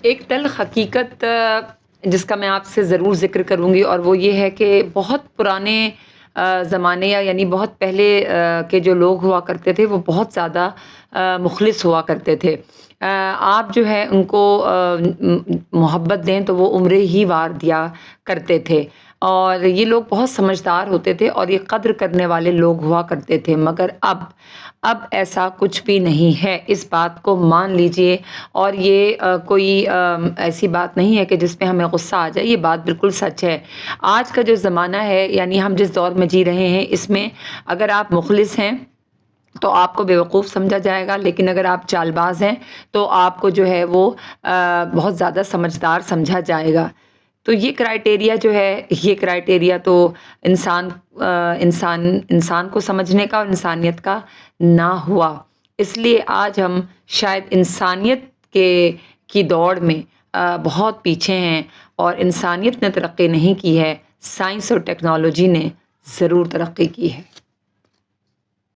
ایک تلخ حقیقت جس کا میں آپ سے ضرور ذکر کروں گی، اور وہ یہ ہے کہ بہت پرانے زمانے یعنی بہت پہلے کے جو لوگ ہوا کرتے تھے وہ بہت زیادہ مخلص ہوا کرتے تھے۔ آپ جو ہے ان کو محبت دیں تو وہ عمرے ہی وار دیا کرتے تھے، اور یہ لوگ بہت سمجھدار ہوتے تھے اور یہ قدر کرنے والے لوگ ہوا کرتے تھے۔ مگر اب ایسا کچھ بھی نہیں ہے، اس بات کو مان لیجئے۔ اور یہ کوئی ایسی بات نہیں ہے کہ جس پہ ہمیں غصہ آ جائے، یہ بات بالکل سچ ہے۔ آج کا جو زمانہ ہے، یعنی ہم جس دور میں جی رہے ہیں، اس میں اگر آپ مخلص ہیں تو آپ کو بیوقوف سمجھا جائے گا، لیکن اگر آپ چال باز ہیں تو آپ کو جو ہے وہ بہت زیادہ سمجھدار سمجھا جائے گا۔ تو یہ کرائٹیریا جو ہے، یہ کرائٹیریا تو انسان کو سمجھنے کا اور انسانیت کا نہ ہوا۔ اس لیے آج ہم شاید انسانیت کی دوڑ میں بہت پیچھے ہیں، اور انسانیت نے ترقی نہیں کی ہے، سائنس اور ٹیکنالوجی نے ضرور ترقی کی ہے۔